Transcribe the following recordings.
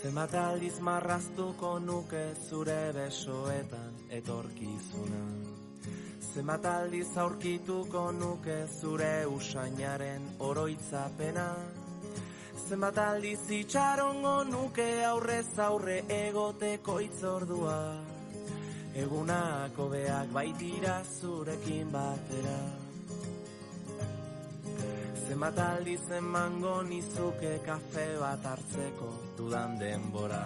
Zenbat aldiz marraztuko nuke zure besoetan etorkizuna. Zenbat aldiz aurkituko nuke zure usainaren oroitzapena. Zenbat aldiz itxarongo nuke aurrez aurre egoteko itzordua. Egunak hobeak baitira zurekin batera. Zenbat aldiz emango nizuke kafe bat hartzeko dudan denbora.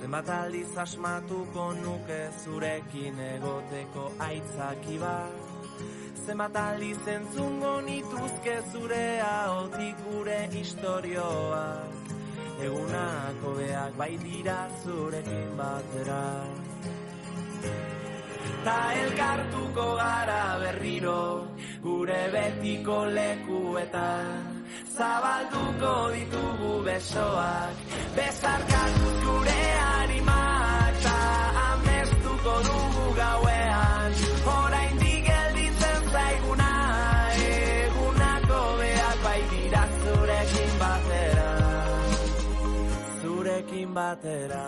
Zenbat aldiz asmatuko nuke zurekin egoteko aitzaki bat. Zenbat aldiz entzungo nituzke zure ahotik gure istorioak. Egunak hobeak baitira zurekin batera. Ta elkartuko gara berriro gure betiko lekuetan. Zabalduko ditugu besoak, bezarkatuz gure animak. Ta amestuko dugu gauean, oraindik gelditzen zaiguna. Egunako beak baitira zurekin batera, zurekin batera.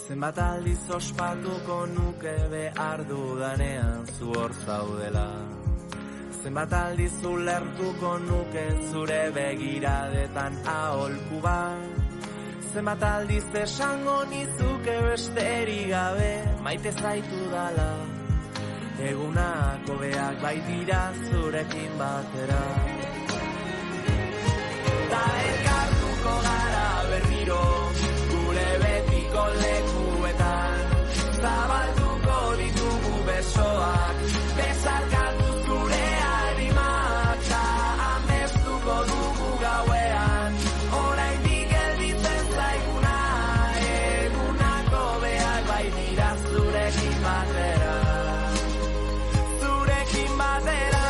Zenbat aldiz ospatuko nuke behar dudanean zu hor zaudela. Zenbat aldiz ulertuko nuke zure begiradetan aholku bat. Zenbat aldiz esango nizuke besterik gabe maite zaitu dala. Egunak hobeak baitira zurekin batera. Ta elkartuko gara berriro gure betiko lekuetan. Zabalduko ditugu besoak, bezarkatuz gure animak. Ta amestuko dugu gauean, oraindik gelditzen zaiguna. Egunako beak baitira zurekin batera, zurekin batera.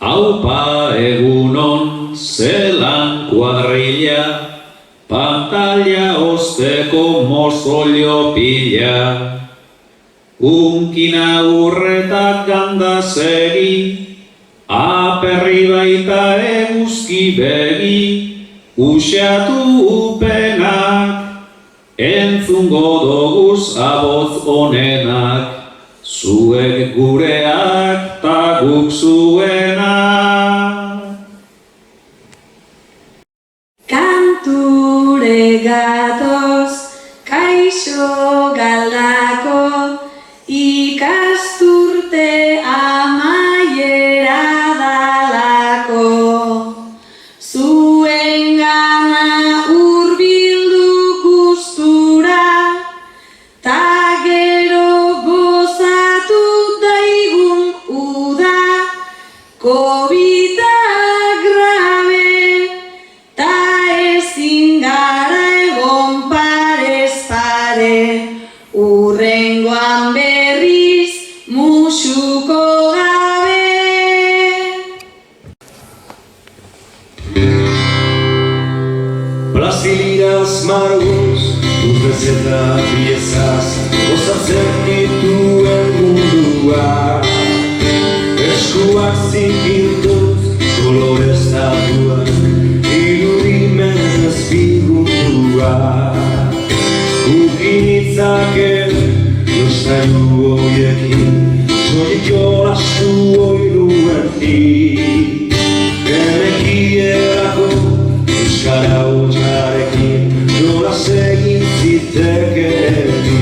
Aupa egunon zelan kuadrilla, pantalla osteko mozolio pila. Unkina urretak gandazegi, aperri baita eguzki begi. Uxatu upenak, entzungo doguz abotz onenak. Zuek gureak ta guk zuenak. Kanture gatoz, kaixo galdako, ikasturte amaiera dalako. Zuengana hurbildu gustura, ta gero gozatu daigun uda. Kobita grabe, ta ezin gara egon parez pare. Urrengoan berriz musuko gabe. Brasiliras margos, tus recetas piezas, gozatzen dituen mundua. Eskuak zikinduz, kolorez natuak, irudimen ezbigundua. Ukinitzake, nostailu hoiekin, soilik jolastu oiru erdi. Genekierako, euskara hotxarekin, jolas egin zitekeri.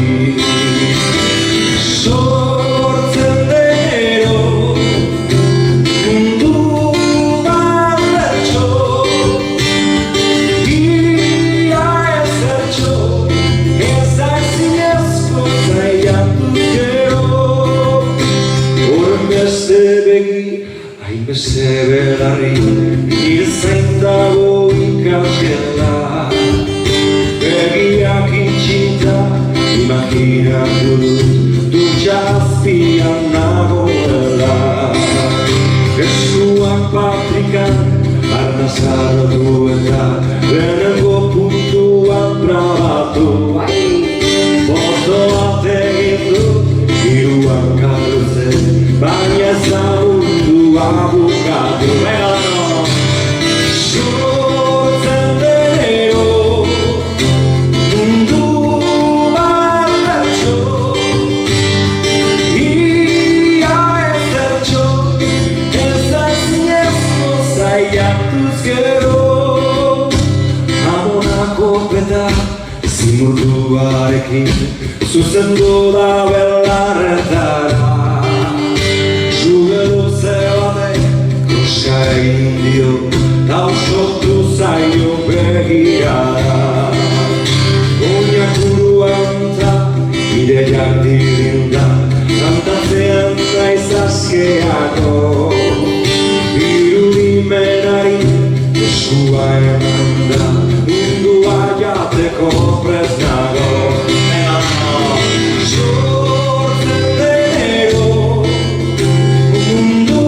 eta lehenengo puntuan trabatu. Boto bat egin du, hiruan kalduzen, baina ez da mundua bukatu. Sortzen denero, mundu bat bertso, ia ezertxo, ez da zinezko zaiatuz gero. Amonako peta zimurduarekin zuzendu da belarretara. Zuge luze batek koska egin dio, ta osotu zaio begirara. Oinak buruan ta ideiak dirinda, kantatzean naiz askeako. Irudimenari eskua eman da, mundua jateko prest nago. Sortzen denero, mundu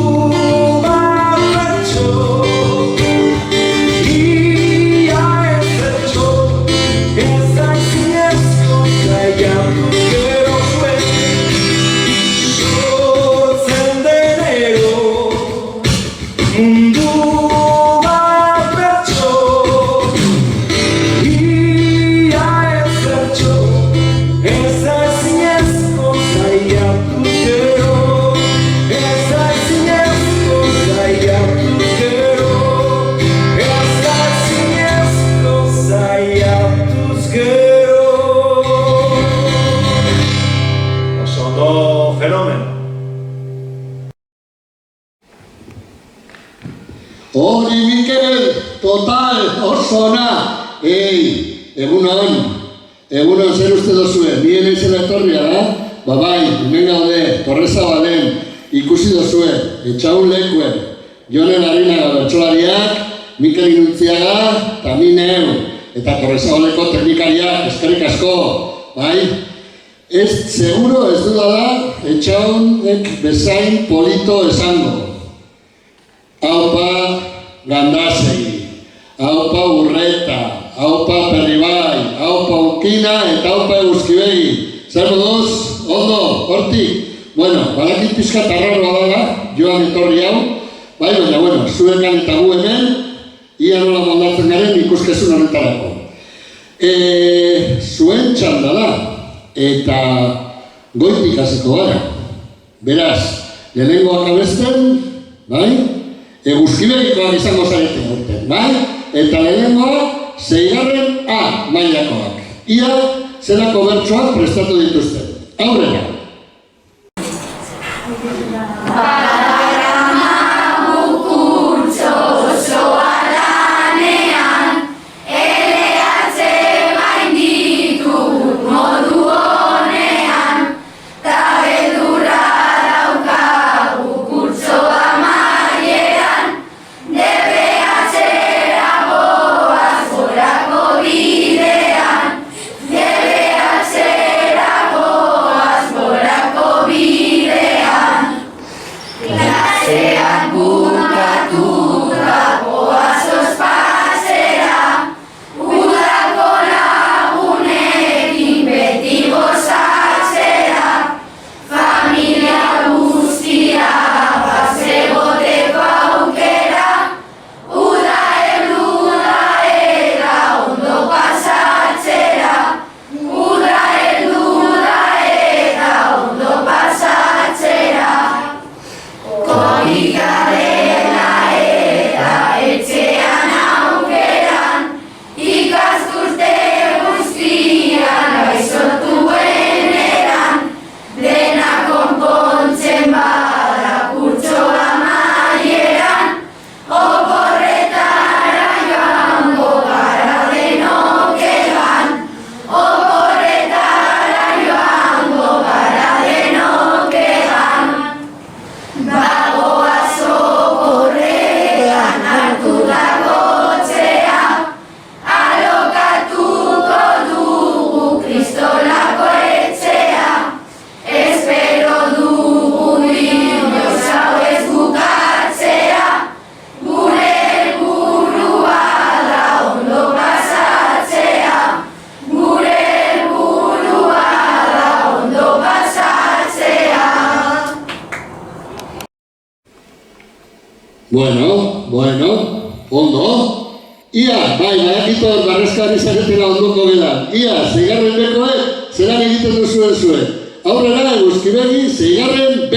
bat bertso, ia ezertxo, ez da zinezko zaiatu gero zuen. Sortzen denero, mundu bat bertso, ia ezertxo, ez da zinezko zaiatu gero, ez da zinezko zaiatu gero, ez da zinezko zaiatuz gero. Oso ondo, Fenomen. Hori Mikel, total, oso ona. Egunon zer uste dozue, nien izela etorria da? Bai, hemen gaude, Torrezabalen, ikusi dozue, etxaun lekuen, Jonen Arinaga bertsolariak, Mikel Inuntziaga, eta mi neu, eta Torrezabaleko teknikariak, eskerrik asko, bai? Ez, seguro ez dudala, etxaunek bezain polito esango. Aupa Gandasegi, aupa Urreta, aupa Perribai, aupa Urkina eta aupa Euskibegi. Zer moduz? Ondo, hortik. Bueno, badakit pixka tarraroa dela, joan etorri hau. Bai, baina, bueno, zuekan eta gu hemen, ia nola moldatzen garen ikuskizun honetarako. Zuen txanda da, eta goitik hasiko gara. Beraz, lehenengoak abesten, bai? Eguzkibegikoak izango zarete urten, bai? Eta lehenengoa, 6. A mailakoak. Ia, zelako bertsoak prestatu dituzten. Aurrera! Bidean, debe atzerako Bueno, ondo. Ia, bai, badakito barrezkari zaretela ondoko gelan. Ia, zeigarren bekoek, zelan egiten duzuen zuen. Aurrera, Eguzkibegi, zeigarren B.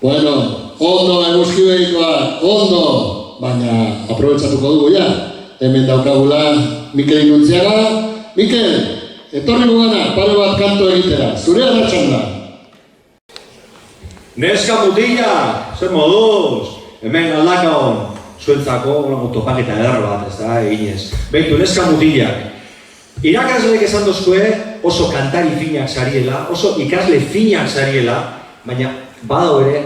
Bueno, ondo Eguzkibegikoa, ondo, baina aprobetxatuko dugu ja. Hemen daukagula Mikel Inuntziaga. Mikel, etorri gugana, pare bat kanto egitera, zure adatxanda. Neska mutila, zer moduz, hemen aldakaon, zuentzako, topaketa eder bat, ez da, eginez. Beitu, neska mutilak. Irakasleek esan dozkue oso kantari finak zariela, oso ikasle finak zariela, baina badao ere,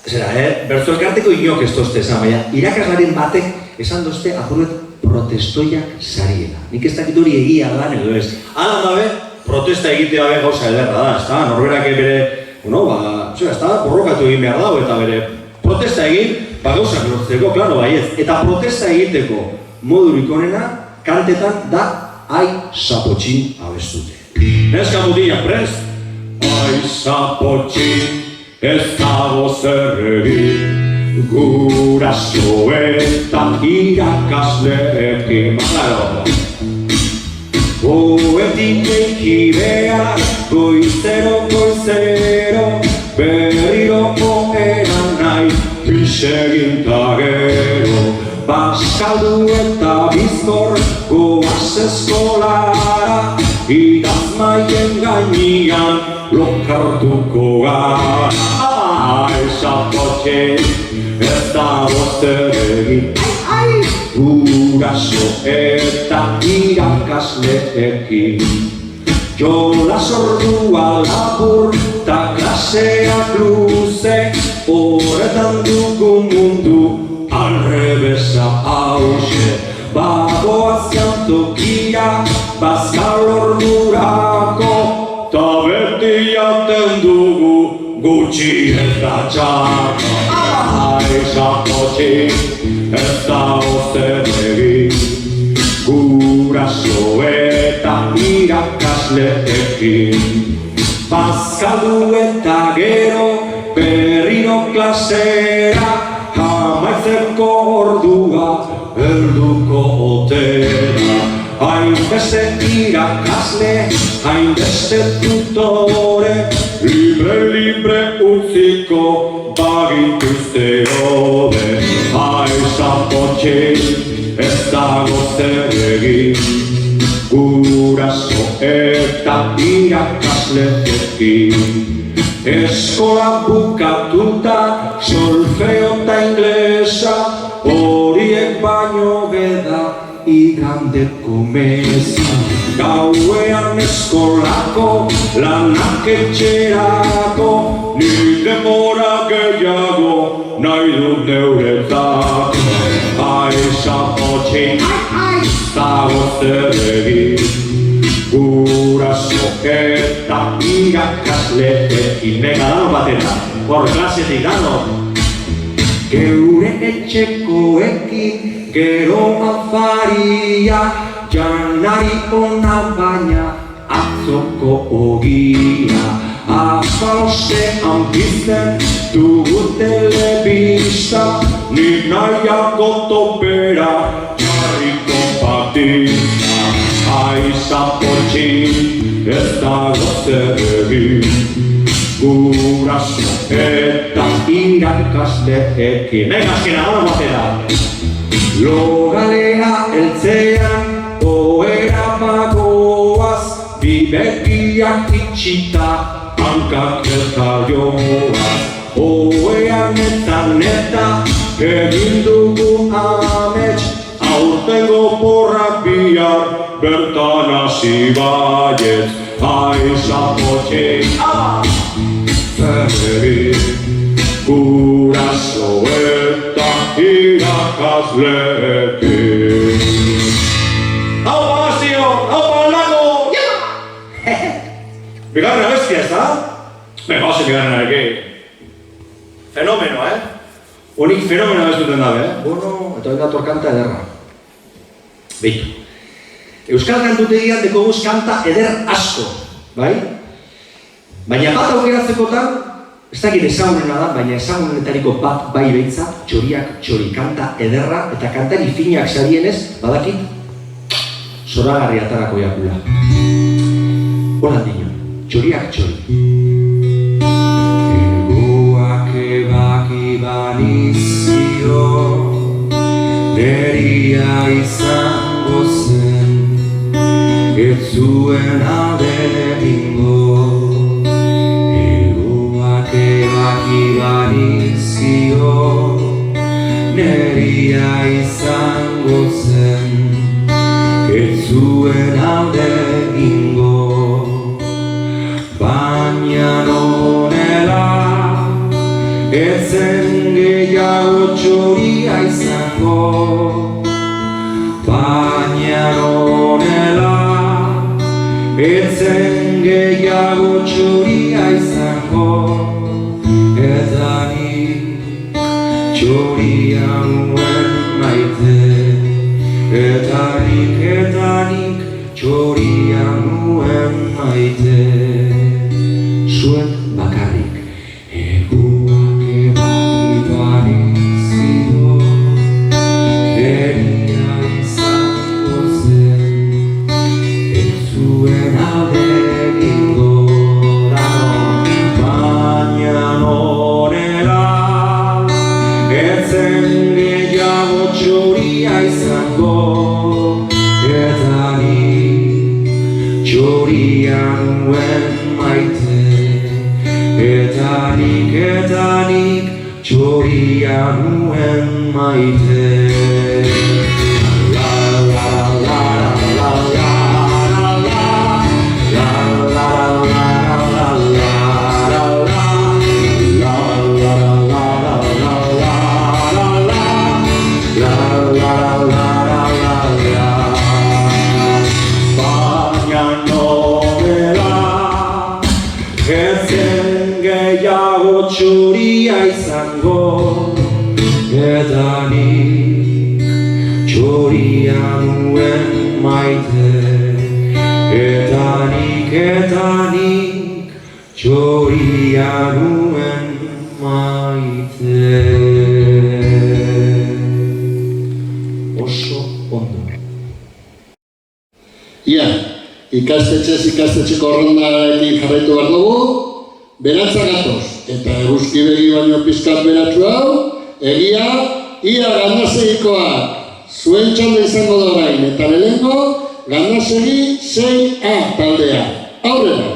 zera, bertzo elkarteko inok ez dozte esan, baina irakaslaren batek esan dozte apuruet protestoiak zariela. Nik ez dakit hori egia dan edo ez. Hala dabe, protesta egitea be gauza ederra da, ez da, norberak bere, ez da, borrokatu egin behar dago eta bere protesta egin, gauzak lortzeko, klaro baiez. Eta protesta egiteko modurik onena, kantetan da Ai Zapotxin abestute. Neska mutilak prest? Ai Zapotxin, ez dago zer egin, gurasoetan irakasleekin. Goetik eiki behar, goizero, berriro oeran nahi, bisegin ta gero. Baskaldu eta bizkor goaz eskolara, idazmaien gainean lokartuko gara. Ai Zapotxin, ez dago zer egin, guraso eta irakasleekin. Jolas ordua labur ta klaseak luze, horretan dugu mundu alrebesa hauxe. Bagoaz jantokia, bazkal ordurako, ta beti jaten dugu gutxi eta txaka. Ai Zapotxin, ez dago zer egin, guraso eta irakasleekin. Bazkaldu eta gero berriro klasera, zabalduko otera. Hainbeste irakasle, hainbeste tutore, libre utziko bagituzte hode. Zapotxe ez dago zer egin, guraso eta irakasleekin. Eskola bukatuta, solfeo eta inglesa, horiek baino beda igandeko meza. Gauean eskolako, lanak etxerako, ni denbora gehiago nahi dut neuretzako. Zapotxe dago zer egin, guraso eta irakasleekin. Venga, dano batera, por klasetik dano. Geure etxekoekin, gero afaria, janari ona baina atzoko ogia. Azalostean pizten dugu telebista, nik nahiago topera jarriko patista. Zapotxin ez dago zer egin, guraso eta irakasleekin. Venga, azkena, gana batera. Logalea eltzean, ohera bagoaz, bibegiak itxita, hankak eta joaz. Oean eta egin dugu amets, aurtengo porrak bihar bertan hasi baietz. Zapotxe zer egin, guraso eta irakasleekin. Haupa Bastio, haupa Lago! Bigarren abestia, ez da? Venga, hause bigarren arekin. Fenomeno, Honik fenomeno abestuten dabe, Bueno, eta hori dator kanta ederra. Beitu. Euskal kantutegian dekoguz kanta eder asko, bai? Baina bat aukeratzekotan, ez dakit ezagunena da, baina ezagunenetariko bat bai behitza, txoriak txori, kanta ederra, eta kantari finak zarienez, badakit, zoragarri atarako jakula. Hola, niño, txoriak txori. Egoak ebaki banizio, neria izango zen, ez zuen alde egingo. Egoak ebaki banizio, neria izango zen, ez zuen alde egingo. Baina nonela, ez zen gehiago txoria izango. Baina nonela, ez zen gehiago txoria izango. Eta nik txoria nuen maite. Eta nik txoria nuen maite. Zuek bakarrik eguak ebaki banizio, neria izango zen, ez zuen alde egingo. Baina nonela, ez zen gehiago txoria izango. Eta nik txoria nuen maite. Eta nik txoria nuen maite. La la la la la la la la la la la txoria izango, eta nik txoria nuen maite. Eta nik txoria nuen maite. Oso ondo. Ia, ikastetxeko rondarekin jarraitu behar dugu, beratza gatoz, eta eguzki begi baino pizkat beratzu hau, egia, ia gandazegikoak, zuen txanda izango da orain, eta lehenko, gandazegi 6A taldea. Aurrera!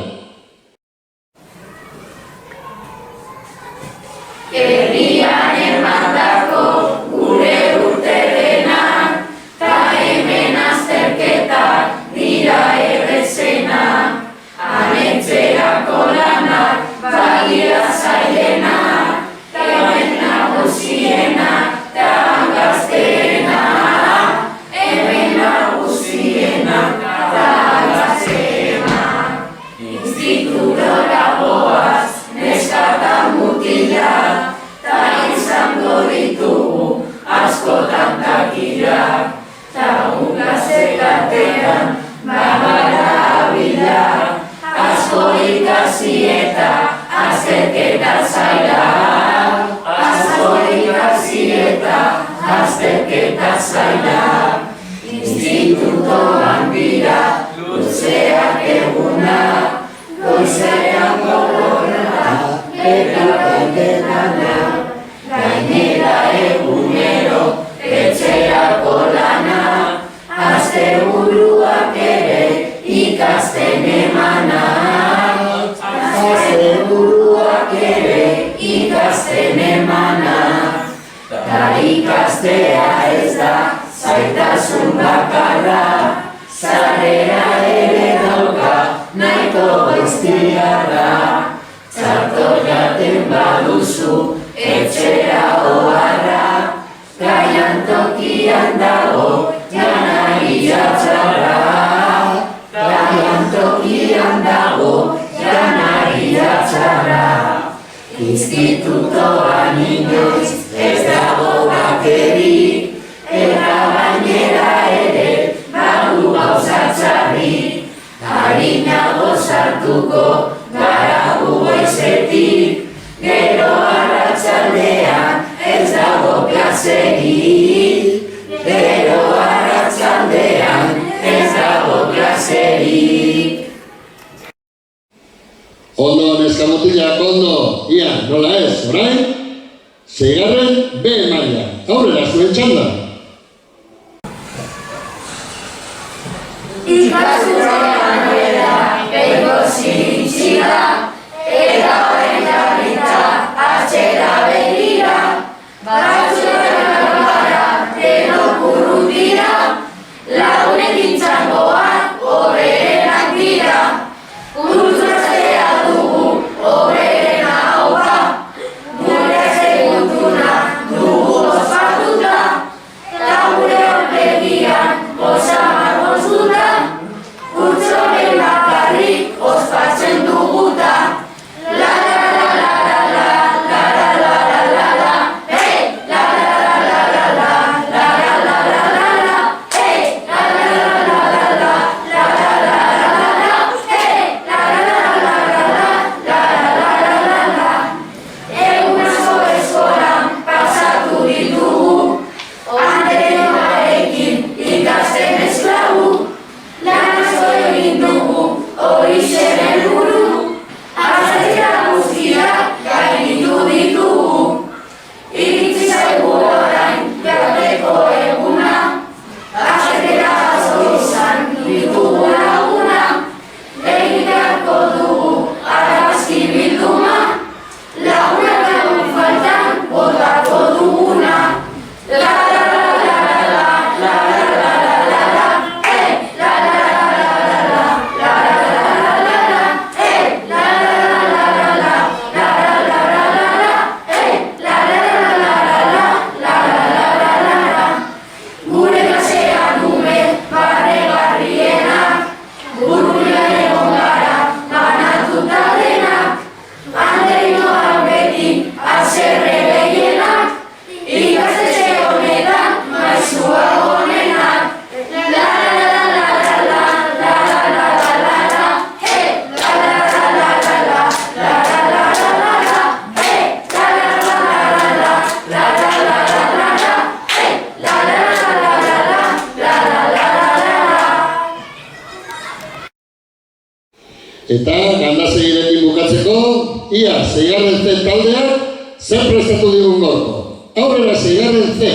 Herrian emandako gure urterenak, ta hemen azterketak dira errezenak. Anetzerako lanak badira zailenak, ta hemen nagusienak, ta gazteenak. Hemen nagusienak, ta gazteenak. Institutora goaz, neska eta mutilak, ta izango ditugu askotan takirak. Ta ukazekatean bagara abilak, asko ikasi eta azterketa zaila. Asko ikasi eta azterketa zaila. Institutoan dira luzeak egunak, goizean gogorra eta bendenak. Gainera egunero etxerako lana, asteburuak ere ikasten emanak. Asteburuak ere ikasten emanak. Ta ikastea ez da zaitasun bakarra, sarrera ere dauka nahiko goiztiarra. Txarto jaten baduzu etxera oharra, gaian tokian dago janaria txarra. Gaian tokian dago janaria txarra. Institutoan inoiz ez dago bakerik, eta gainera ere badu gauza txarrik. Harinago sartuko gara gu goizetik, gero arratsaldean ez dago klaserik. Gero arratsaldean ez dago klaserik. Ondo, neska mutilak, ondo. Ia, nola ez, orain? 6. B maila. Aurrera, zuen txanda. Ikasturtean bera, behingo zirintxira, eta horren jarrita atxera begira. Batzuetan gara, denok urrun dira, lagunekin txangoak hoberenak dira. Urtzastea dugu hoberena haupa, gure segunduna dugu ospatuta, eta gure horregian osamar gozuta. Urtso Eta gandasegirekin bukatzeko, ia 6. C taldeak zer prestatu digun gorko. Aurrera 6. C.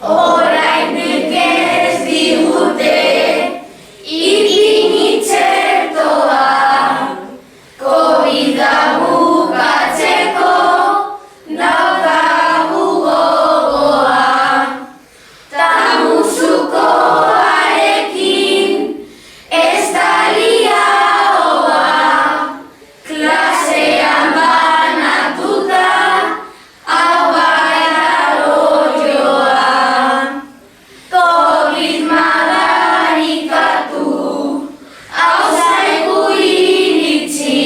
Oraindik ez digute ipini txertoa, COVID-a bukatzeko daukagu gogoa, ta musukoarekin ez da liaoa, klasean banatuta hau baiarroioa. COVID madarikatu hau zaigu iritsi,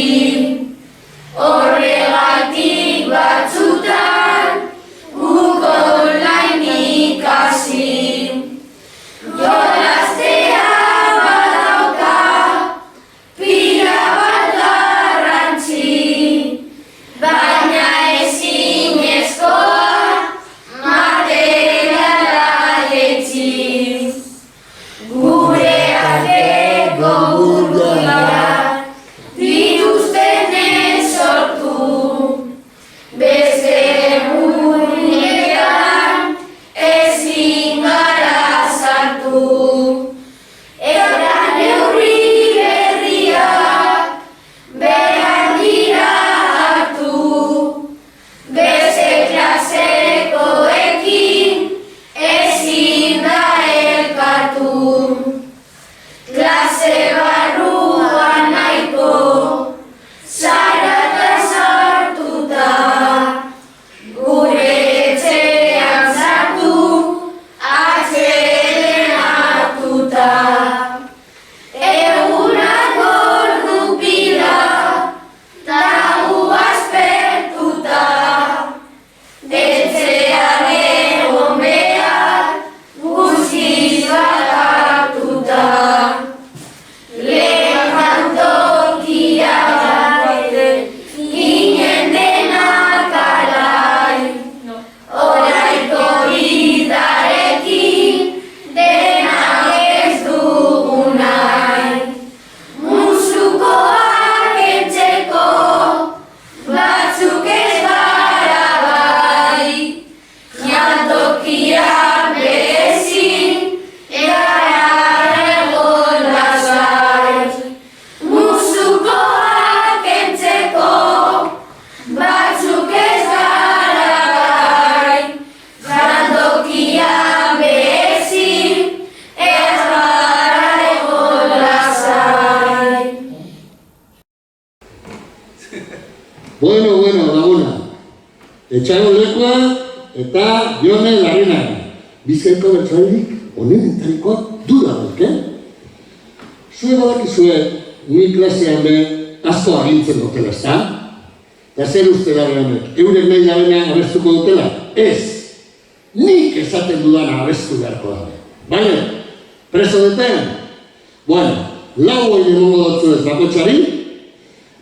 horregatik batzutan guk online ikasi. Jolaztea badauka pila bat garrantzi, baina ezinezkoa materiala etzi. Gure arteko burbuilak dituzten ez sortu, beste gunean ezin gara sartu. Eta neurri berriak behar dira hartu, beste klasekoekin ezin da elkartu. Klase barruan nahiko zarata sartuta, gure etxean sartu, atzeren hartuta. Egunak ordu pila, ta gu aspertuta, etxean egon behar guztiz bat hartuta. Lehen jantokia ginen denak alai, orain COVID-arekin denak ez dugu nahi. Musukoak entzeko batzuk ez gara bai, jantokian berezin gara egon lasai. Musukoak entzeko batzuk ez gara bai, jantokian berezin ez gara egon lasai. Bueno, laguna. Etxaron lekua eta Jone Larrinak. Bizkaiko bertsoairik honenetarikoak dudarik, Zue badakizue, ni klasean be asko agintzen dutela, ezta? Eta zer uste da honek, eurek nahi dabena abestuko dutela? Ez! Nik esaten dudana abestu beharko da. Bale? Preso duten? Bueno, 4 oin emongo dutzu ez bakotxari,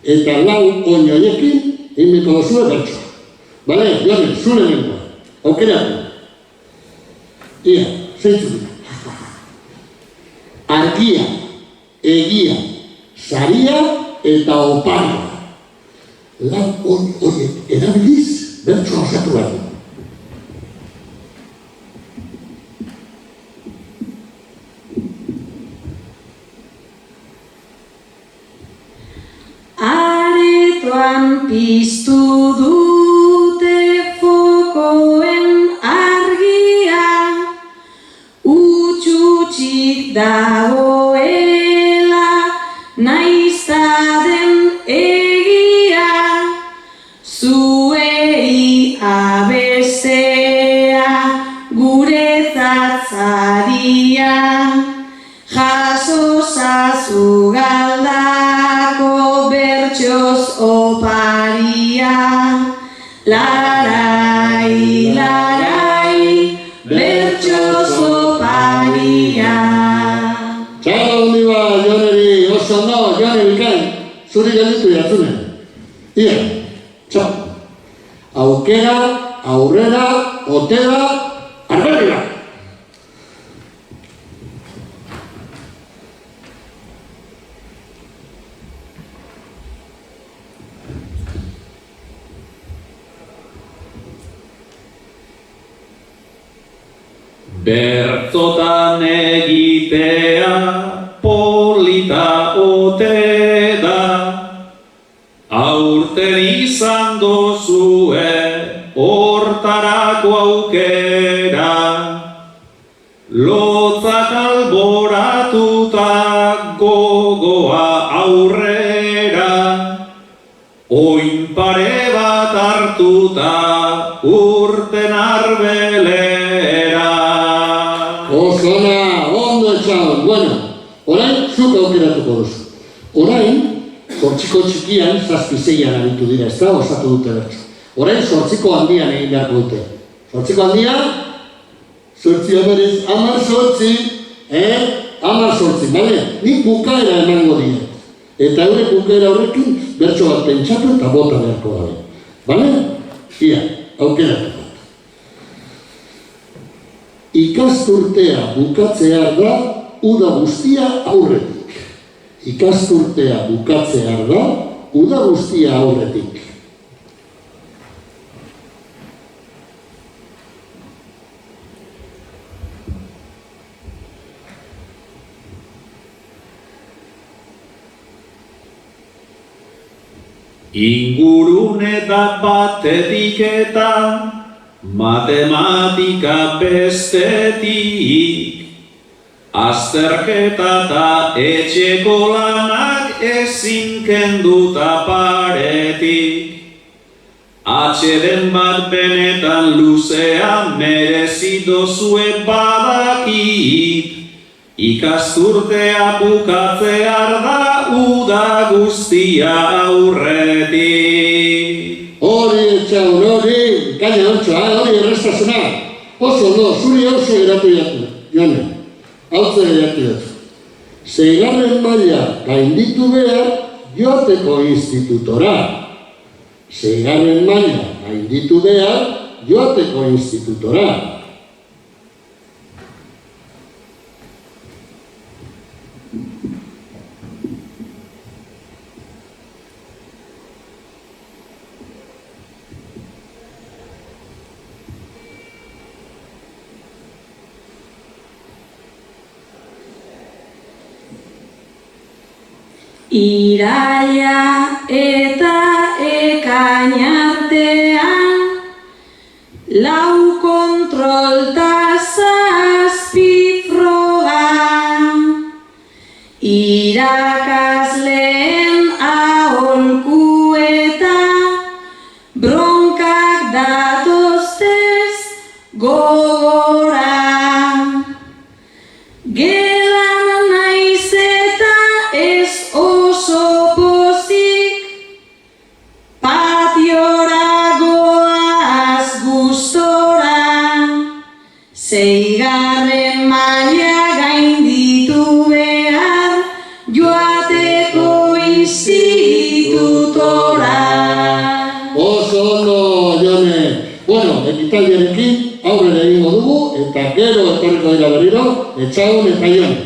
eta 4 oin horiekin inbiko duzue bertsoa. Bale? Jone, zure nengoa. Aukeratu. Ia, zeintzu dira. Argia, egia, saria eta oparia. 4 oin horiek erabiliz bertsoa osatu behar du. Aretoan piztu dute fokoen argia, utxutxik dagoela naizta den egia, zuei abestea guretzat zaria, jaso zazu galdako bertsoz oparia. Larai, larai, bertsoz oparia. Txau, handi ba, Joneri, oso ondo, Jone bikain, zuri gelditu jatzunen. Ia, txau. Aukera, aurrera, otera, arberrira. Bertzotan egitea polita ote da, aurten izan dozue hortarako aukera, lotzak alboratuta gogoa aurrera, oin pare bat hartuta urten arbelera. Osona, ondo etxaun. Bueno, orain zuk aukeratuko duzu. Orain, zortziko txikian, 7-6an aritu dira, ez da, osatu dute bertso. Orain, zortziko handian egin beharko dute. Zortziko handian, zortzi berez, 10 zortzi, 10 zortzi, bale? Nik bukaera emango dira. Eta eurek bukaera horrekin, bertso bat pentsatu eta bota beharko gabe. Bale? Ia, aukeratu. Ikasturtea bukatzea da, uda guztia aurretik. Ikasturtea bukatzea da, uda guztia aurretik. Ingurune da batetik eta matematika bestetik, azterketa eta etxeko lanak ezin kenduta paretik. Atxeden bat benetan luzea merezi dozue badakit, ikasturtea bukatzear da uda guztia aurretik. Hori etxaun, hori, gaina hortzoa, hori erreztasuna. Oso ondo, zuri oso geratu jatu, Jone. Hautze geratu jatu. 6. maila gainditu behar joateko institutora. 6. maila gainditu behar joateko institutora. Iraila eta ekain artean, 4 kontrol ta 7 froga. Irakasleen aholku eta bronkak datoztez gogora. Gelan naiz eta ez oso pozik, patiora goaz gustora. 6. maila gainditu behar joateko institutora. Oso ondo, Jone. Bueno, ekitaldiarekin aurrera egingo dugu eta gero etorriko dira berriro, etxaun eta Jone.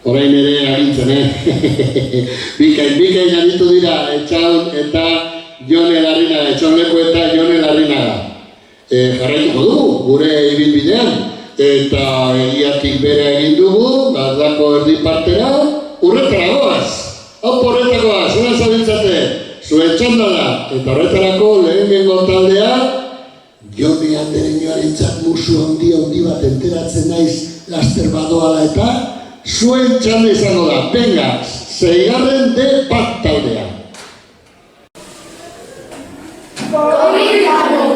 Orain ere agintzen, Bikain aritu dira etxaun eta Jone Larrinaga, etxauneko eta Jone Larrinaga. Jarraituko dugu, gure ibilbidean, eta egiatik bere egin dugu, galdako erdi partera, urretara goaz. Hau porretakoa, zena zabiltzate, zuen txanda da, eta horretarako lehenengo taldea, Jone Andereñoarentzat musu handi bat enteratzen naiz laster badoala eta zuen txanda izango da. Venga, 6. de bat taldea.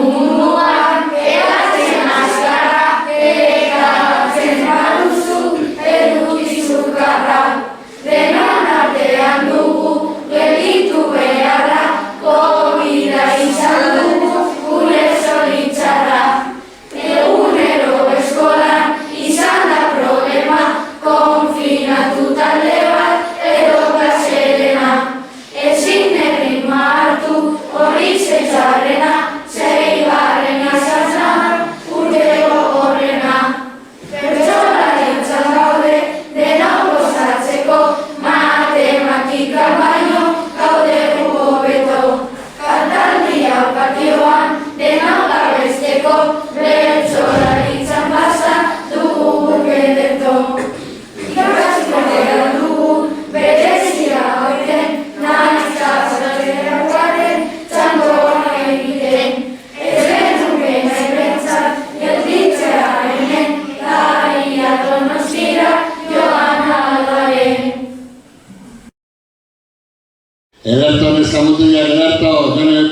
Munduan, eratzen azkarra, eratzen baduzu, edukizukarra. Denon artean dugu, gelditu beharra, COVID-a izan dugu, gure zoritzarra. Egunero eskolan, izan da problema, konfinatu talde bat, edo klaserena.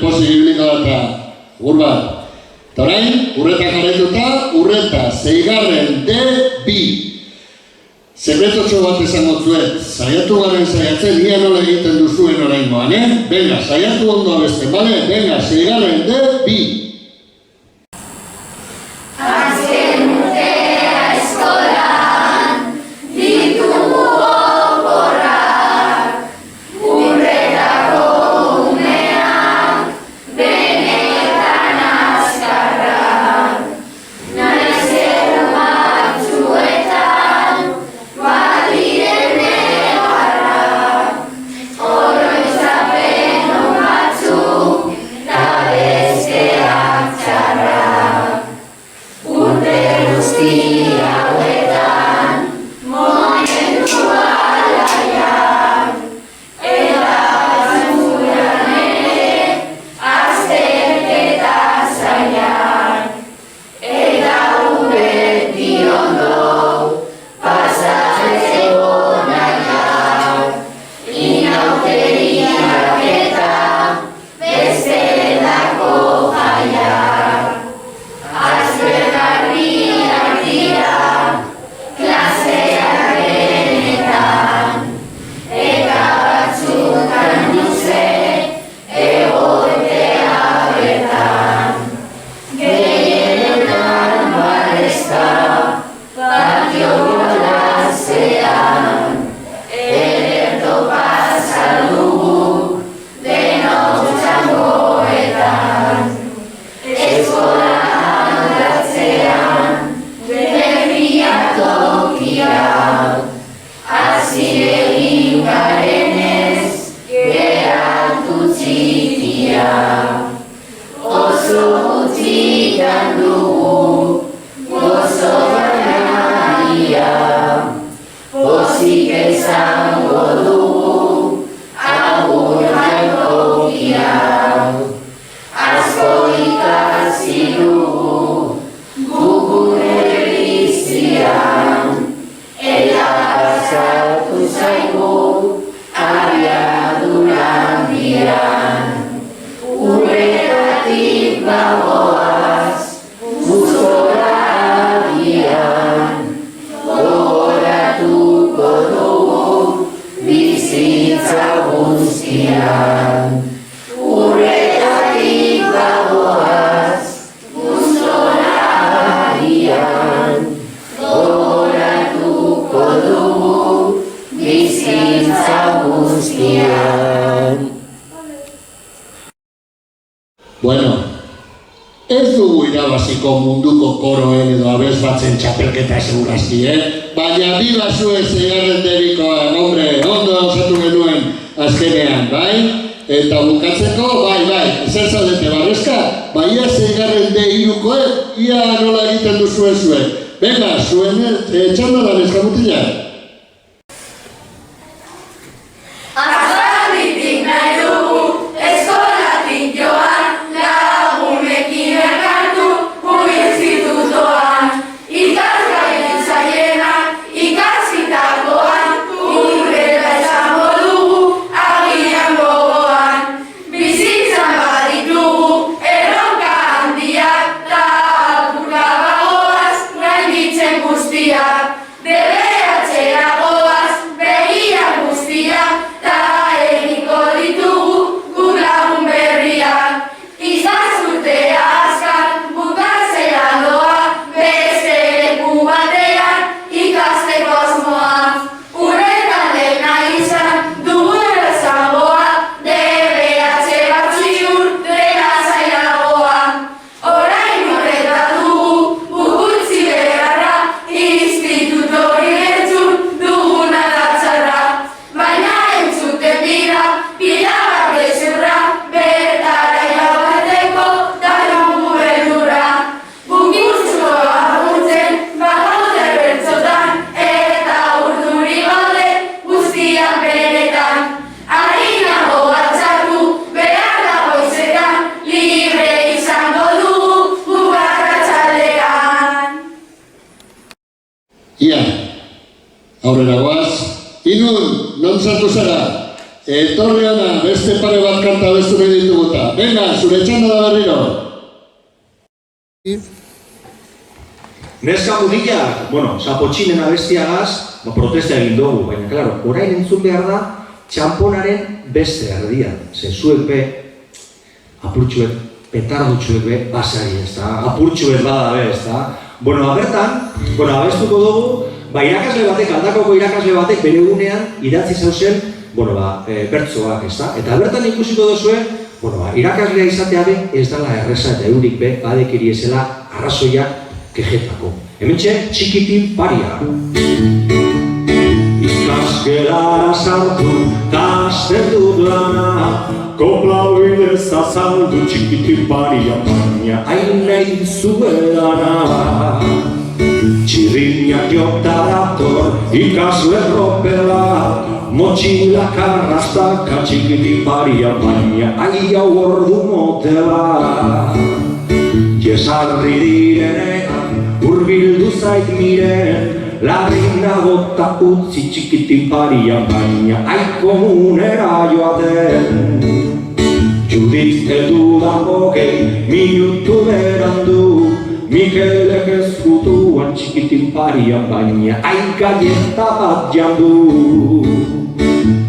pozik ibiliko da eta bat. Eta orain, urretak jarraituta, urreta, 6. D2. Sekretotxo bat esango zuet, saiatu garen saiatzen, ia nola egiten duzuen oraingoan, Venga, saiatu ondo abesten, bale? Venga, 6. D2. Azken urtea eskolan, ditugu oporrak, urretako umeak, benetan azkarrak. Naiz egun batzuetan, badiren negarrak, oroitzapen on batzuk, ta besteak txarrak. Urte guzti hauetan, momentu alaiak, eta batzuetan ere, azterketa zailak. Eta beti ondo, pasatzeko nahiak, inauteriak eta bestelako jaiak. Aztergarriak dira, klaseak benetan, eta batzutan luze, egotea bertan. Gehienetan barrezta, patio jolasean, ederto pasa dugu, denok txangoetan. Eskolan aldatzean, berriak tokiak, hasi egin garenez, geratu txikiak. Oso gutxitan dugu, gozo banaria, pozik izango dugu, agur jantokiak. Asko ikasi dugu, gure bizian, eta pasatu zaigu, abiadura handian. Urretatik bagoaz, gustora abian, gogoratuko dugu, bizitza guztian. Urretatik bagoaz, gustora abian, gogoratuko dugu, bizitza guztian. Bueno, ez dugu irabaziko munduko koroen edo abesbatzen txapelketa segurazki, Baina biba zuen 6. D2koa, hombre, ondo osatu genuen azkenean, bai? Eta bukatzeko, bai, zer zaudete barrezka? Baina 6. D3koek, ia nola egiten duzuen zuen. Venga, zuen txandadan eskamutila. Azalditik nahi dugu, eskolatik joan, lagunekin elkartu, institutoan. Ikasgairen zaienak, ikasitakoan, urreta esango dugu, agian gogoan. Bizitzan baditugu, erronka handiak, ta apurka bagoaz, gainditzen guztiak. DBH-era goaz, begiak guztiak, ta egiko ditugu, guk lagun berriak. Ikasturtea azkar, bukatzera doa, beste leku batean, ikasteko asmoa. Urretan dena izan, dugun errazagoa, DBH bat ziur, dena zailagoa. Orain horreta dugu, bukutzi beharra, instituto hori entzun, duguna datzarra. Baina entzuten dira, pila bat gezurra, bertara irabateko, da dugu beldurra. Bukitzuko agurtzen, bagaude bertzotan, eta urduri gaude, guztiak beretan. Harinago batzatu, behar dago izetan, libre izango dugu, guk arratsaldean. Ia, aurrera goaz. Inun, non sartu zara? Etorri hona, beste pare bat kanta bestu nahi dituguta. Venga, zure txanda da berriro. Neska mutilak, zapotxinen abestiagaz, protesta egin dugu, baina, klaro, orain entzun behar da, txamponaren beste erdia. Ze zuek be, apurtxuek, petardutxuek be, basari, ez da? Apurtxuek bada be, ez da? Bertan, abestuko dugu, irakasle batek, aldakoko irakasle batek bere egunean idatzi zauzen, bertsoak, ez da? Eta bertan ikusiko duzue, irakaslea izatea be, ez dala erreza eta eurik be, badekiri ezela arrazoiak kejetako. Hementxe, Txikitin Paria. Ikasgelara sartu, ta hasten dut lana, kopla bidez azaldu Txikitin Paria baina, hain nahi zuelana. Txirriñak jota dator, ikasle ropela, motxilak arrastaka Txikitin Paria baina, ai hau ordu motela. Jesarri direnean, urbildu zait miren, larri nagota utzi Txikitin Paria baina, ai komunera joaten. Judit edu dago minutu berandu, Mikelek ezkutuan Txikitin Paria baina, ai galleta bat jandu.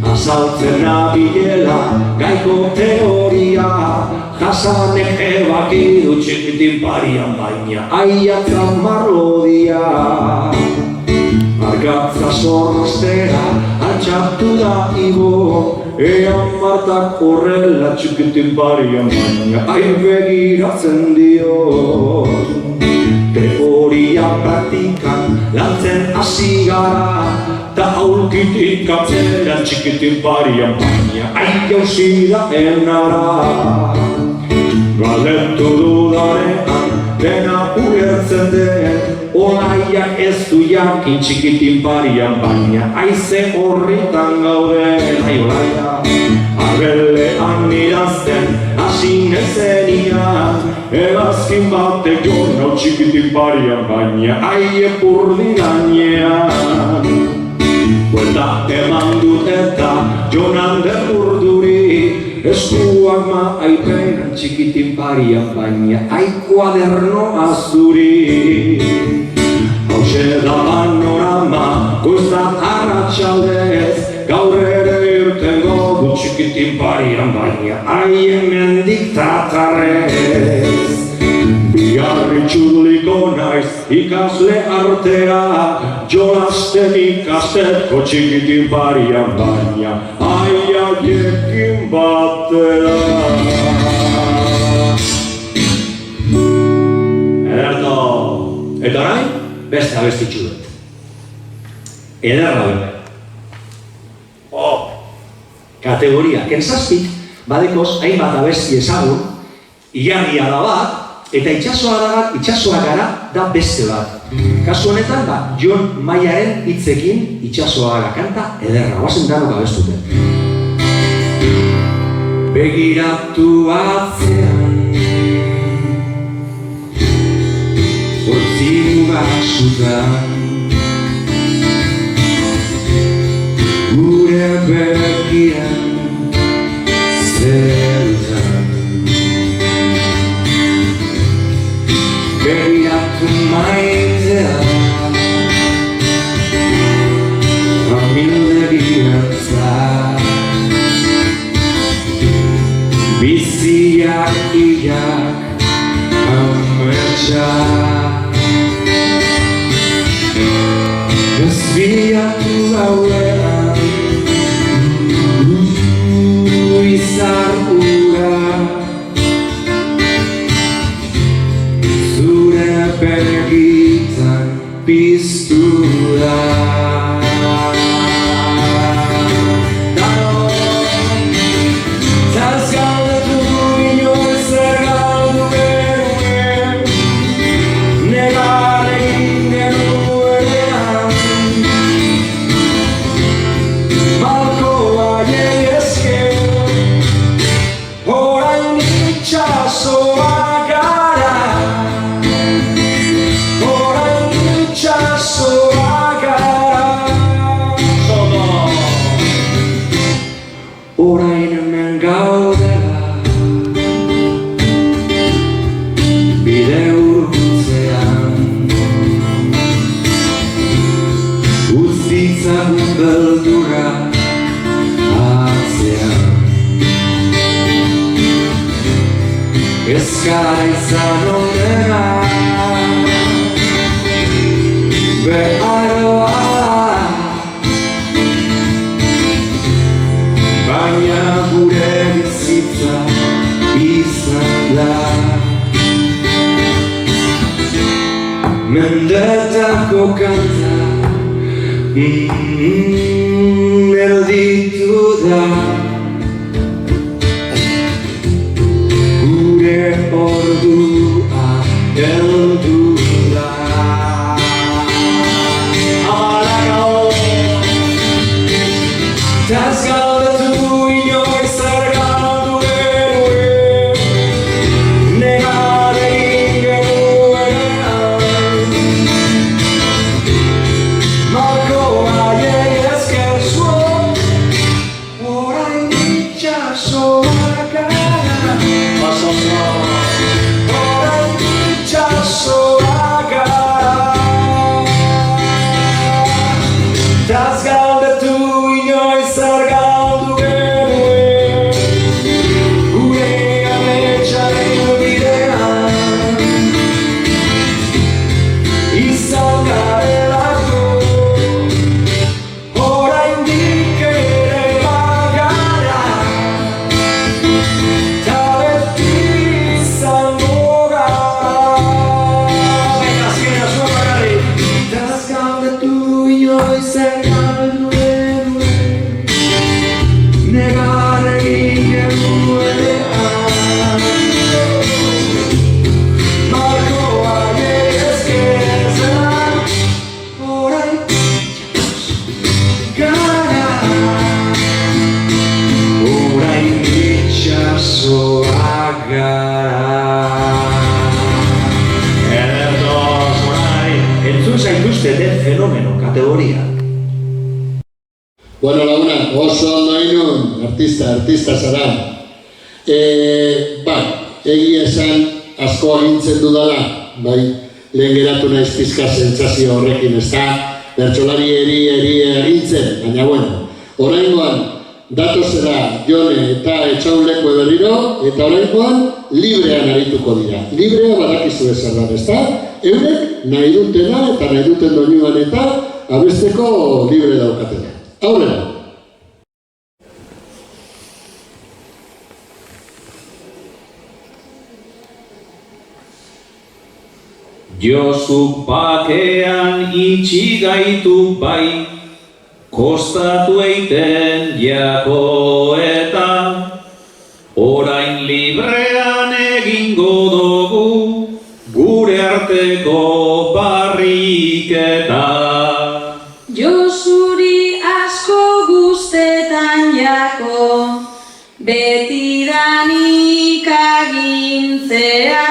Azaltzen nabilela gaiko teoria, Hasanek ebakidu Txikitin Parian baina, aiatzan marlodia. Argatza zorrostera altxatu da igo, ean martak horrela Txikitin Parian baina, ai begiratzen dio. Teoria praktikan lantzen hasi gara, ta aulkitik atzera Txikitin Parian baina, ai jauzi da enara. Galetu dudanean, dena ulertzen den, olaiak ez du jakin Txikitin Parian baina, aize horritan gauden, ai olaia. Arbelean irazten, hasi nezenian, egazkin batek jona Txikitin Parian baina, ai epurdi gainean. Buelta eman dut eta jonan derdurduri, eskuak aipean Txikitin Parian baina, ai kuaderno azuri. Hauxe da panorama, goizat arratsaldez, gaur ere irtengo dut Txikitin Parian baina, ai hemendik tatarrez. Bigarri txurliko naiz ikasle artea, jolasten ikasteko Txikitin Parian baina, ai haiekin batera. Ederto! Eta orain, beste abestitxu dut. Ederra bebe. Kategoria, kentzazpik, badekoz hainbat abesti ezagun, ilargia da bat, eta itxasoa gara da beste bat. Kasu honetan, Jon Maiaren hitzekin itxasoa gara kanta ederra, guazen danok abestuten. Begiratu atzean, hortzi mugasutan, gure begian zerutan. Begiratu maizea, amildegiratza, biziak iak ametsak. Ezbiatu gauean, izar ura, zure begitan piztu da. Itxasoa gara, Mendetako kanta erditu da gure ordua heldu da. Amalakao taz galdetu inoiz zer galdu genuen negar egin genuenean Marko haiei esker zuen orain itxasoak gara orain itxasoak gara taz galdetu inoiz zer galdu genuen gure ametsaren bidean izan garelako oraindik ere bagara ta beti izango gara. Baina azkena zuen bakarrik taz galdetu inoiz zer galdu genuen negar egin genuenean Marko haiei esker zen orain gara orain itxasoak gara. Edertos, orain, entzun zaituzte den fenomeno kategoria. Bueno, laguna, oso ondo inun, artista zara. Bai, egia esan asko agintzen dudala, bai, lehen geratu naiz pizka sentsazio horrekin, ezta? Bertsolari eri agintzen, baina bueno, oraingoan datozela Jone eta Etxauleko berriro, eta oraingoan librean arituko dira. Librea badakizu zer da, ezta? Eurek nahi dutena eta nahi duten doinuan eta abesteko libre daukatena. Aurrera! Josuk bakean itxi gaitu bai, kostatu eiten jako eta orain librean egingo dugu gure arteko barriketa. Josuri asko guztetan jako, betidanik agintzea,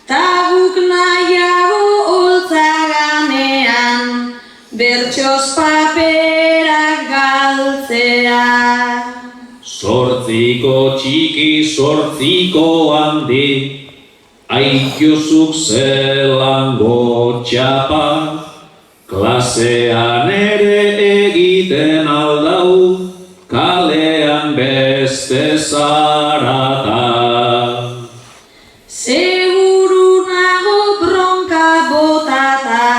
ta guk nahiago holtzaganean, bertsoz paperak galtzea. Zortziko txiki, zortziko handi, Josuk zelango txapa, klasean ere egiten aldau, kalean beste zarata. Seguru nago bronka botata,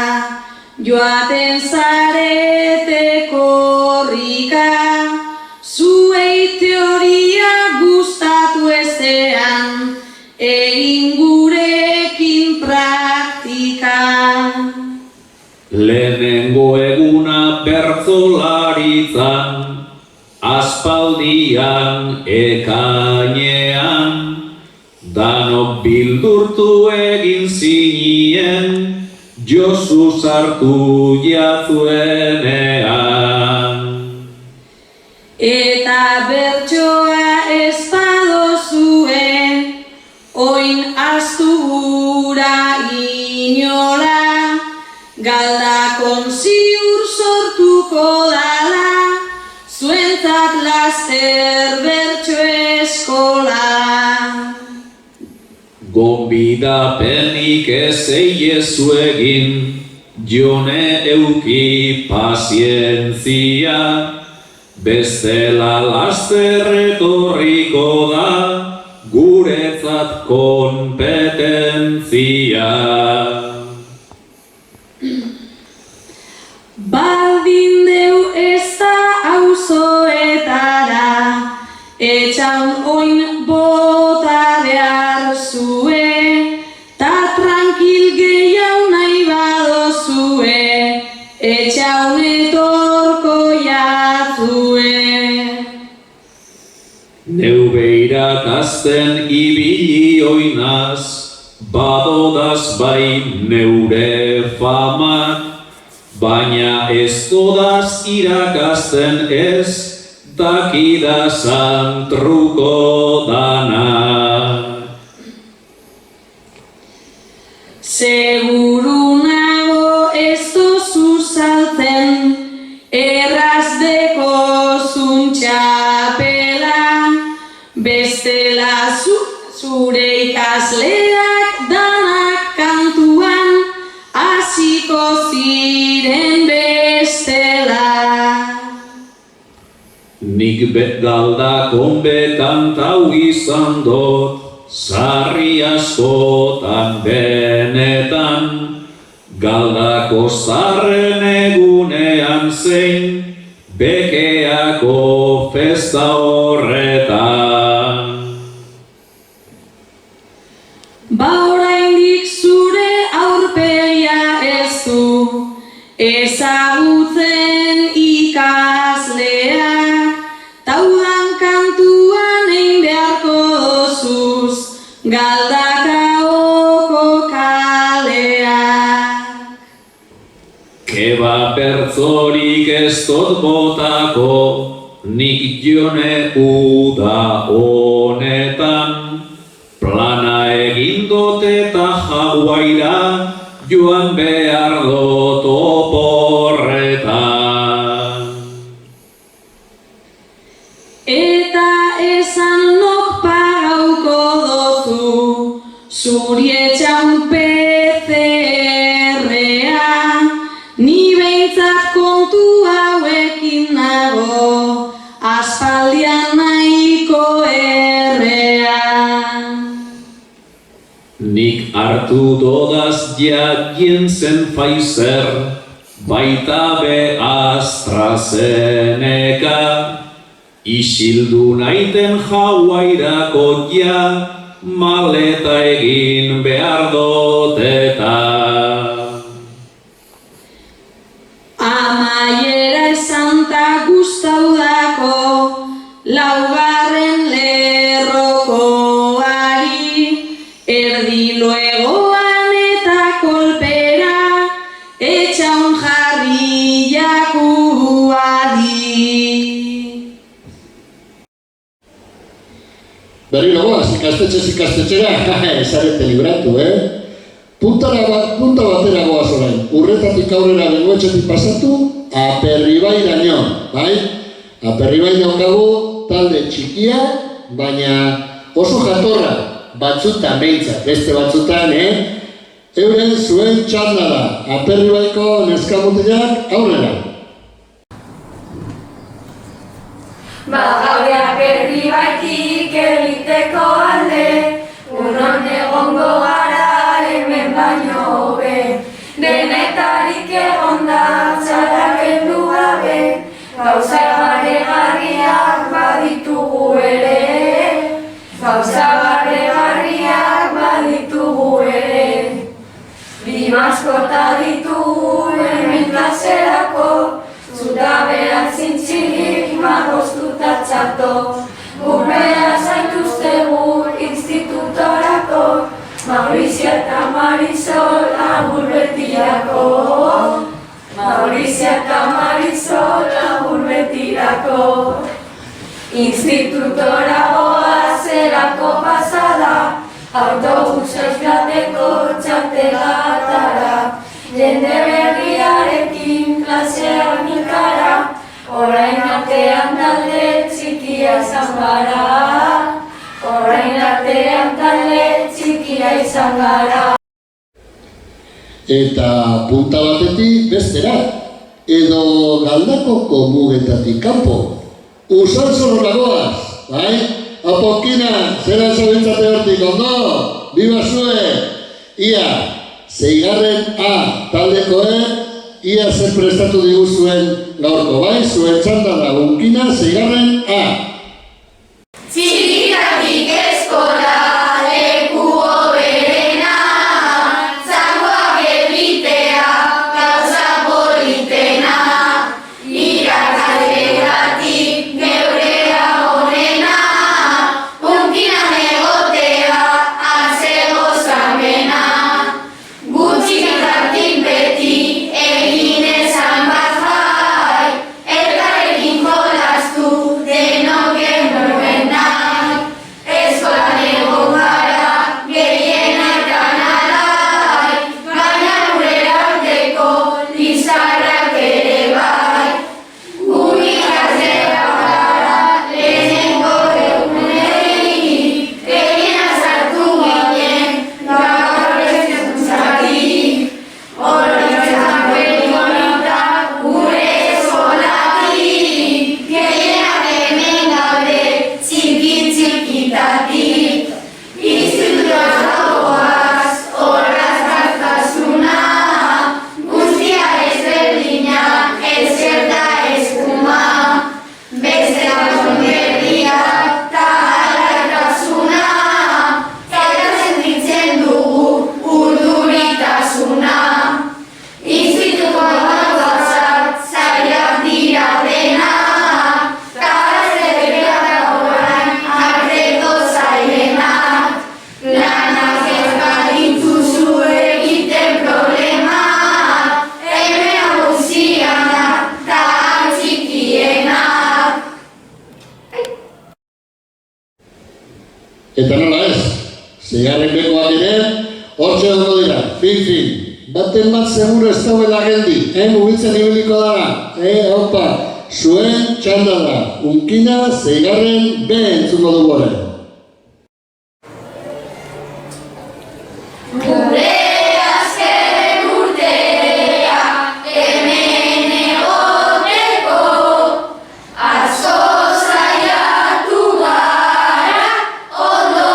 joaten zarete korrika, zuei teoria gustatu ezean, egin gurekin praktika. Lehenengo eguna bertzolaritzan, aspaldian ekainean, danok bildurtu egin zinien, Josu sartu jatzuenean. Eta bertsoa ez badozue, oin astu gura inola, galdakon ziur sortuko dala, zuentzat laster bertso eskola. Gonbidapenik ez eiezu egin, Jone euki pazientzia, bestela laster etorriko da, guretzat kompetentzia. Baldin deu ez da auzoetara, etxaun oin bota behar zue, ta tranquil gehiago nahi ikasten ibili oinaz, badodaz bai neure famak, baina ez dodaz irakasten ez, dakidazan truko danak. Seguru nago ez dozu saltzen, erraz dekozun txapela, bestela zure ikasleak danak kantuan, hasiko ziren bestela. Nik galdakon bekantau izan dut, sarri askotan benetan, galdako zarren egunean zein, bekeako festa horretan. Ba oraindik zure aurpegia ez du, ezagutzen ikasleak, taudan kantuan egin beharko dozuz, Galdakaoko kaleak. Keba bertzorik ez dut botako, nik jone uda honetan, plana egin dut eta Hawaira joan behar dut oporretan. Eta esan nok pagauko dozu, zuri etxan PCR-a, ni behintzat kontu hauekin nago, aspaldian nahiko errea. Nik hartu dodaz ja Janssen Pfizer, baita be AstraZeneca, isildu naiten Hawairako ja, maleta egin behar dut eta. Amaiera esan ta gustaudako, laugarren lerrokoari, erdi luegoan eta kolpera, etxaun jarri jakuari. Berriro goaz, ikastetxera, esarete libratu, Punta batera goaz orain, urretatik aurrera bengoetxetik pasatu, Aperribairaino, bai? Aperribain daukagu talde txikia, baina oso jatorra, batzutan behintzat, beste batzutan, euren zuen txanda da, Aperribaiko neskamutilak aurrera. Bagaude Aperribaitik egiteko alde, unon egongo gara hemen baino hobe. Denetarik egonda txarrak heldu gabe, gauza barregarriak baditugu ere. Gauza barregarriak baditugu ere. Bi maskota ditugu hemen klaserako, zuta berak zintzilik magoztuta txarto. Gumea zaituztegu institutorako, Maurizio eta Marisol agur betirako. Maurizio eta Marisol agur betirako. Institutora goazerako pasada, autobusa izlateko txartegatara. Jende berriarekin klasean ikara, orain artean talde txikia izan gara. Orain artean talde txikia izan gara. Eta punta batetik bestera, edo Galdakoko mugetatik kanpo. Usanzorora goaz, bai? Apokina, zera zabiltzate hortik ondo, biba zue, ia, 6. A taldekoek, ia zer prestatu diguzuen gaurko, bai? Zuen txanda da, Unkina, 6. A. Txikitatik eskola leku hoberena, zangoak egitea gauza politena, irakaslegatik geurea honena, Unkinan Eta nola ez, zeigarren bekoak ere, hortxe dago dira, fin. Baten bat seguro ez dauela geldi, mugitzen ibiliko dara, opa, zuen txanda da, unkina zeigarren be entzungo dugu ere. Gure azken urtea hemen egoteko, asko saiatu gara ondo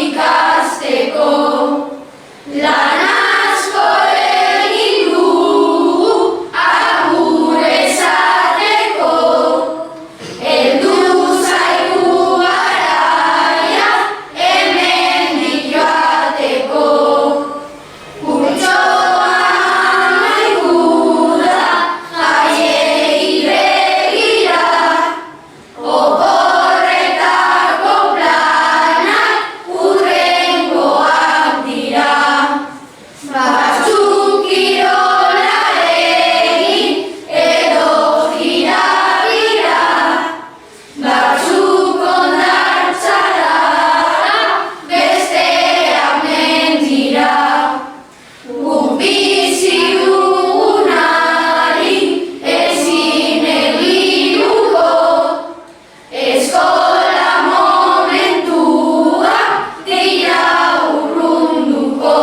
ikasteko. Lan asko egin dugu agur esateko, heldu zaigu garaia hemendik joateko. Kurtsoa amaitu da jaiei begira, oporretako planak hurrengoak dira. Batzuk kirola egin edo gira, batzuk hondartzara, besteak mendira. Guk bizi dugunari ezin eginuko, eskola momentua dira urrunduko.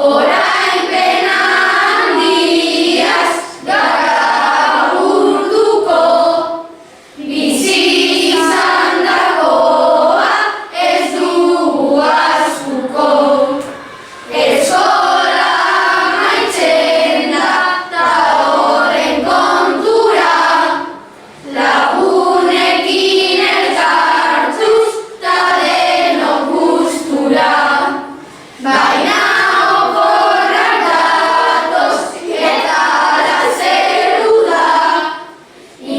Orain pena handiaz gara urduko, bizi izan dagoa ez dugu azuko. Eskola amaitzen da ta horren kontura, lagunekin elkartuz ta denok gustura. Baina oporrak datoz eta zer da,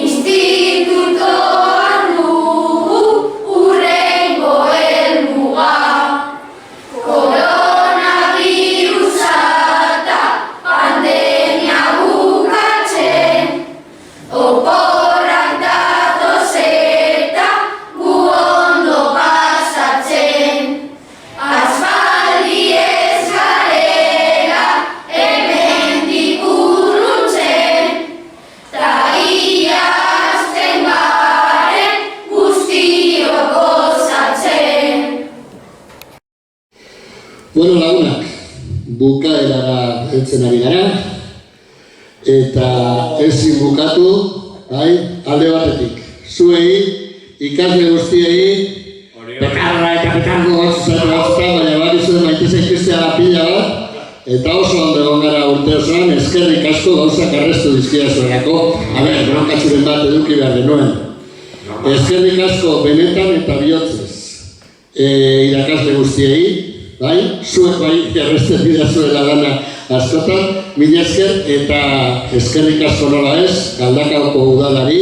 institutoan dugu hurrengo helmuga. Koronavirusa eta pandemia bukatzen, oporrak datoz eta gu ondo pasatzen. Aspaldi ez garela hemendik urruntzen, ta ia hasten garen guztiok gozatzen. Bueno, lagunak, bukaerara heltzen ari gara, eta ezin bukatu, alde batetik. Zuei, ikasle guztiei, pekarra eta pekargo batzutan, baina bari zuen maite zaituztea pila bat, eta oso ondo egon gara urte osoan, eskerrik asko gauzak arrestu dizkia zuenako, bronkatxuren bat eduki behar denuen. Eskerrik asko benetan eta bihotzez irakasle guztiei, zuek erresten dira zuela gana askotan, mila esker eta eskerrik asko nola ez, Galdakaoko udalari,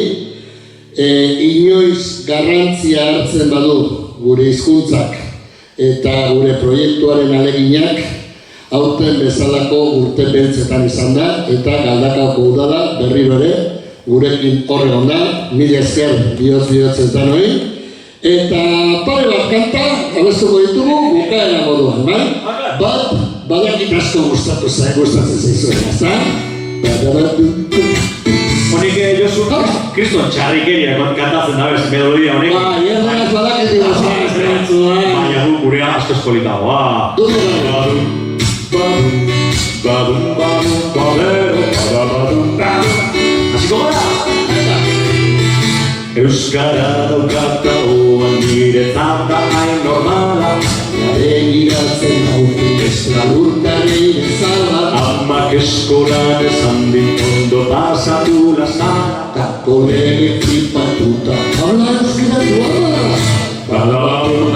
inoiz garrantzia hartzen badu gure hizkuntzak eta gure proiektuaren aleginak, aurten bezalako urte beltzetan izan da, eta Galdakaoko udala berriro ere gurekin horre onda, mila esker bihotz danoi. Eta pare bat kanta, abestuko ditugu, bukaera moduan, Bat, badakit asko gustatzen zaizuen, ezta? Honik, Josu, kriston txarrikeria kantatzen da bez melodia honik. Erraz badakit igazan. Baina gurea asko eskolitagoa. Hasiko gara! Euskara daukata oan niretzat da hain normala, Begiratzen hautik ez laburkari bezala, amak eskolan esan dit ondo pasatu lazara. eta kolege flipatuta habla euskaratua. Badabadum,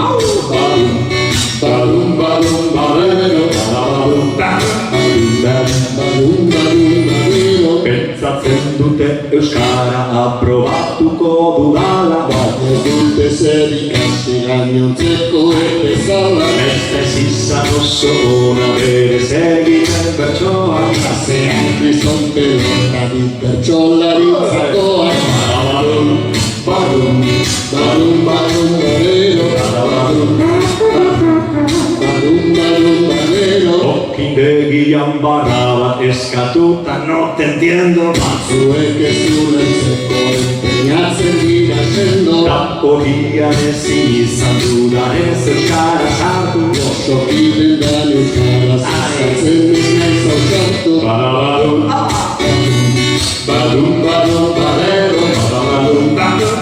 badum, badum, badero, badabadum, Badum, badero, pentsatzen dute euskara aprobatuko dudala, ez dute zer ikasi gainontzeko bezala. ez izan oso ona berez egiten bertsoa. Zazean krizonte hortari bertxolaritzakoa. Badabadum, Badum, badum, badero, badum, Herrian barra bat eskatuta no te entiendo. Batzuek ez ulertzeko empeñatzen dira sendo. Ta horian ezin izan dudanez euskara sartu. Oso bidean euskaraz eskatzen ez naiz ausartu. Badabadum, badum, badum, badero, badabadum, badum,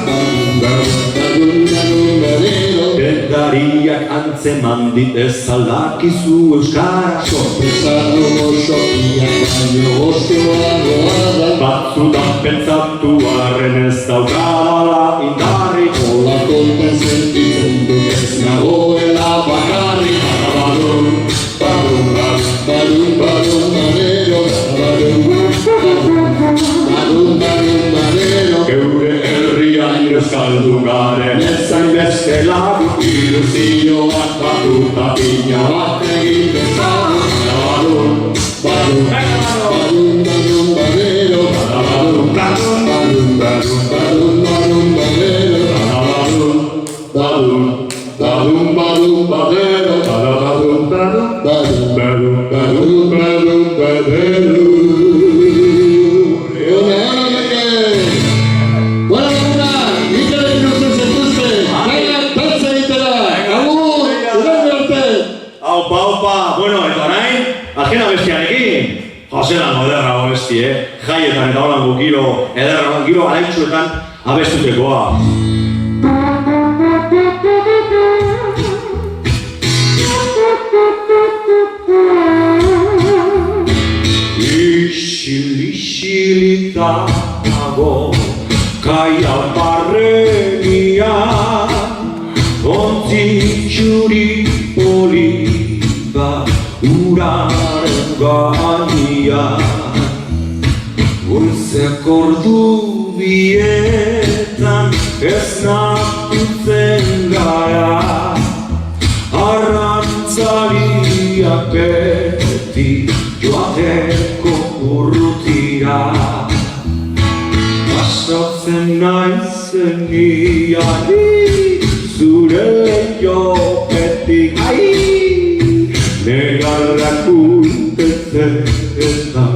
Badum, badum, badero. Dendariak antzeman dit ez aldakizu euskara. Sorpresa dugu xokiak baino gozoagoa da. Batzutan pentsatu arren ez daukadala indarrik. Ola konten sentitzen dut ez nagoela bakarrik. Badabadum, badum, badum, Badum, badum, badero. Badum, badum, badero. geure herrian euskaldu garen ezain beste lagu. Ilusioak batuta pina bat egin dezagun. Badabadum, Badum, badum, badum, badero. badabadum, badum, Badum, badum, badum, badum, badero. badabadum, badum, Badum, badum, badero. badabadum, badum, Badum, badum, badum, badum, badero. Buena laguna, ikaren ikusten zetuzte. Gaia tantza egitera. Agur, urrengo arte. Aupa, aupa, bueno, eta orain, azkena bestiarekin. Joselan moderra besti, jaietan eta holango giro ederra, giro alaitzuetan abestutekoa. Isilitago kaia barrenian, ontzi txuri poliba uraren gainean. Goizeko ordu bietan ez natutzen gara, arrantzariak beti joateko urrutira. Pasatzen naizen niari zure leiopetik, negarrak urtetzen da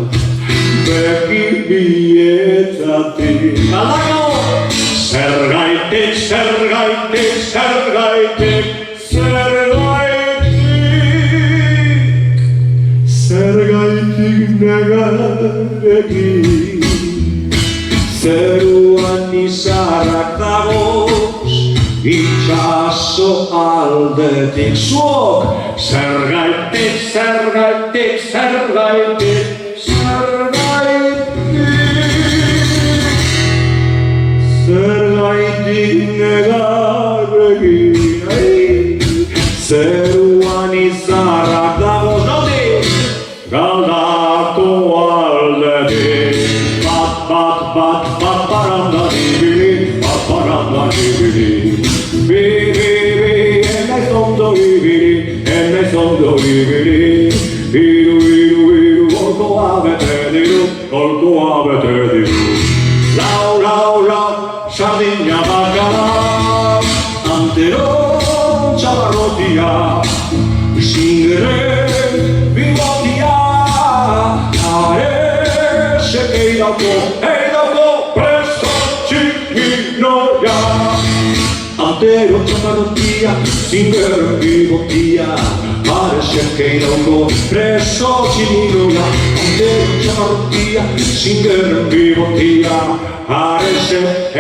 begi bietatik. Zergaitik, zergaitik, zergaitik, zergaitik, zergaitik negarekin. Zeruan izarrak dagoz, itxaso aldetik zuok. Zergaitik, zergaitik, zergaitik, zergaitik, zergaitik negarekin. Zeruan izarrak dagoz, Galdako aldetik. Bat paranda dibili, bat paranda dibili. Bi, enaiz ondo ibili, enaiz ondo ibili. Iru, golkoa bete diru, golkoa bete diru. Lau, sardina bakara, antero txabarrotia, zingere bigotia, Eidauko, preso txikinoia. Antero txabarrotia, zingere bigotia, Eidauko, preso txikinoia. Antero txabarrotia, zingere bigotia,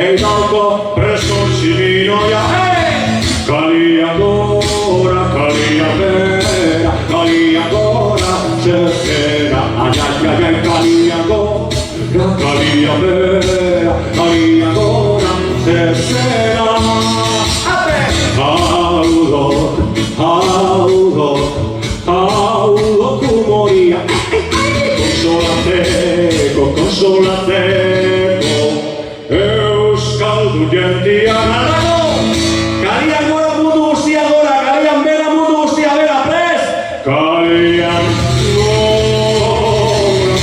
Eidauko, preso txikinoia. Kalia gora, kalia bera, kalia gora, zezera, ai, kalia gora, kalia bera, kalia gora, zezera. Haudok umoria, konsolateko, euskaldu jentia nadago. Kalian gora mundu guztia gora, kalian bera mundu guztia bera, prest! Kalian gora,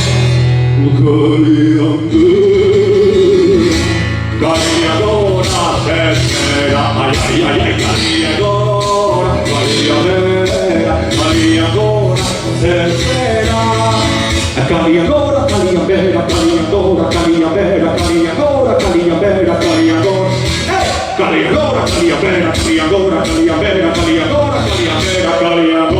kalian bera, kalian gora, zezera, ai, kalian gora, kalian bera, kalian gora, zezera. Caliagora, Caliambera, Caliagora, Caliambera, Caliagora, Caliambera, Caliagora. Caliagora, Caliambera, Caliagora, Caliambera, Caliagora, Caliambera, Caliagora.